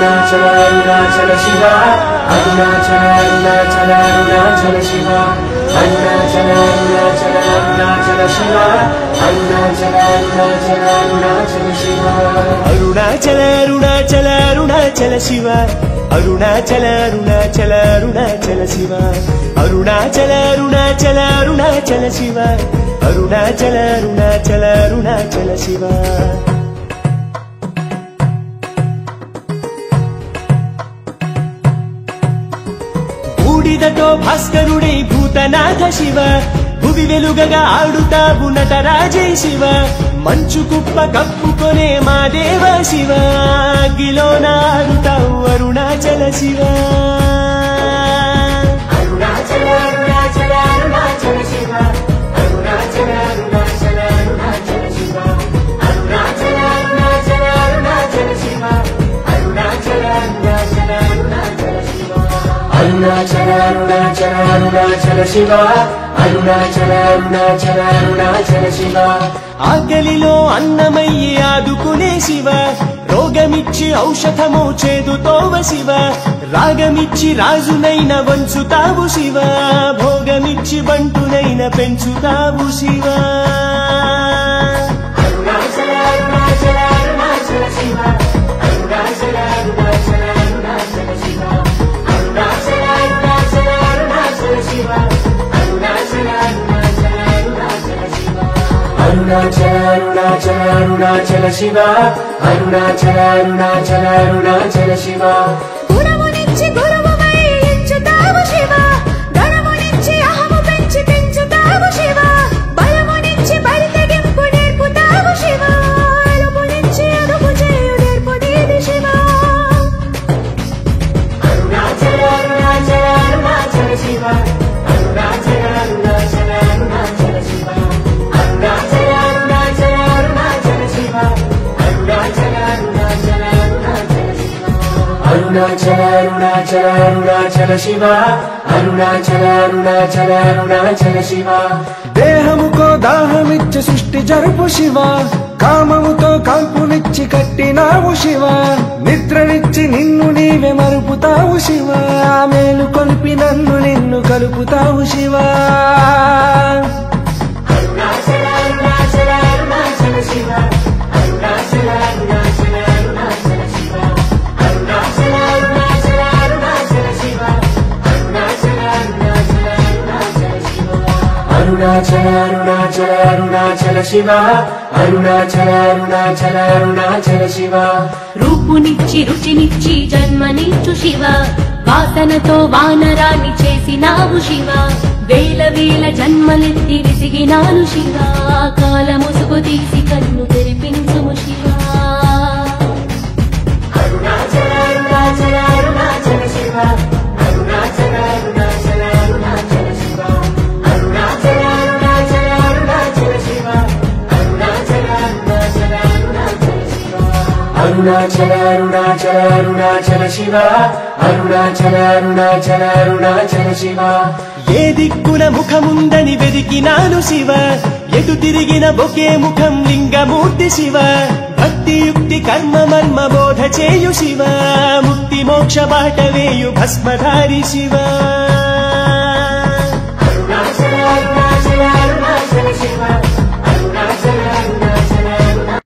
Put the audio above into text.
అరుణాచల అరుణాచల శివ అరుణాచల అరుణాచల అరుణాచల శివ అరుణాచల అరుణాచల అరుణాచల శివ అరుణాచల అరుణాచల అరుణాచల శివ అరుణాచల అరుణాచల అరుణాచల శివ అరుణాచల అరుణాచల అరుణాచల శివ అరుణాచల అరుణాచల అరుణాచల శివ అరుణాచల అరుణాచల అరుణాచల శివ బూడిదతో భాస్కరుడై భూతనాథ శివ భువి వెలుగగా ఆడుతావు నటరాజే శివ మంచు కుప్ప కప్పుకొనే మా దేవ శివ అగ్గిలోన ఆడుతావు అరుణాచల శివ అరుణాచల అరుణాచల అరుణాచల శివ అరుణాచల అరుణాచల అరుణాచల శివ అరుణాచల అరుణాచల అరుణాచల శివ అరుణాచల అరుణాచల అరుణాచల శివ అరుణాచల అరుణాచల అరుణాచల శివ అరుణాచల అరుణాచల అరుణాచల శివ ఆకలిలో అన్నమయ్యి ఆదుకునే శివ రోగమిచ్చి ఔషధము చేదుతోవ శివ రాగమిచ్చి రాజునైన వంచుతావు శివ భోగమిచ్చి బంటునైన పెంచుతావు శివ అరుణాచల అరుణాచల అరుణాచల శివ అరుణాచల అరుణాచల అరుణాచల శివ అరుణాచల అరుణాచల అరుణాచల శివ అరుణాచల అరుణాచల అరుణాచల శివ అరుణాచల అరుణాచల అరుణాచల శివ అరుణాచల అరుణాచల అరుణాచల శివ గుణమునిచ్చి గురువుమై ఎంచుతావు శివ ధనమునిచ్చి అహము పెంచి పెంచుతావు శివ బలమునిచ్చి బలి తెగింపు నేర్పుతావు శివ అలుపునిచ్చి అదుపు చేయు నేర్పు నీది శివ అరుణాచల అరుణాచల అరుణాచల శివ అరుణాచల అరుణాచల అరుణాచల శివ అరుణాచల అరుణాచల అరుణాచల శివ అరుణాచల అరుణాచల అరుణాచల శివ అరుణాచల అరుణాచల అరుణాచల శివ అరుణాచల అరుణాచల అరుణాచల శివ దేహముకో దాహమిచ్చి సృష్టి జరుపు శివ కామముతో కాల్పునిచ్చి కట్టినావు శివ నిద్రనిచ్చి నిన్ను నీవే మరుపుతావు శివ మేలు కొలిపి నన్ను నిన్ను కలుపుతావు శివ అరుణాచల అరుణాచల అరుణాచల శివ అరుణాచల అరుణాచల అరుణాచల శివ అరుణాచల అరుణాచల అరుణాచల శివ అరుణాచల అరుణాచల అరుణాచల శివ అరుణాచల అరుణాచల అరుణాచల శివ అరుణాచల అరుణాచల అరుణాచల శివ రూపునిచ్చి రుచినిచ్చి జన్మనిచ్చు శివ వాసనతో వానరాన్ని చేసినావు శివ వేల వేల జన్మలెత్తి విసిగినాను శివ కాల ముసుగు తీసి కన్ను తెరిపించుము శివ అరుణాచల అరుణాచల అరుణాచల శివ అరుణాచల అరుణాచల అరుణాచల శివ అరుణాచల అరుణాచల అరుణాచల శివ అరుణాచల అరుణాచల అరుణాచల శివ అరుణాచల అరుణాచల అరుణాచల శివ అరుణాచల అరుణాచల అరుణాచల శివ ఏ దిక్కున ముఖముందని వెదికినాను శివ ఎటు తిరిగిన ఒకే ముఖం లింగమూర్తి శివ భక్తి యుక్తి కర్మ మర్మ బోధ చేయు శివ ముక్తి మోక్ష బాట వేయు భస్మధారి శివ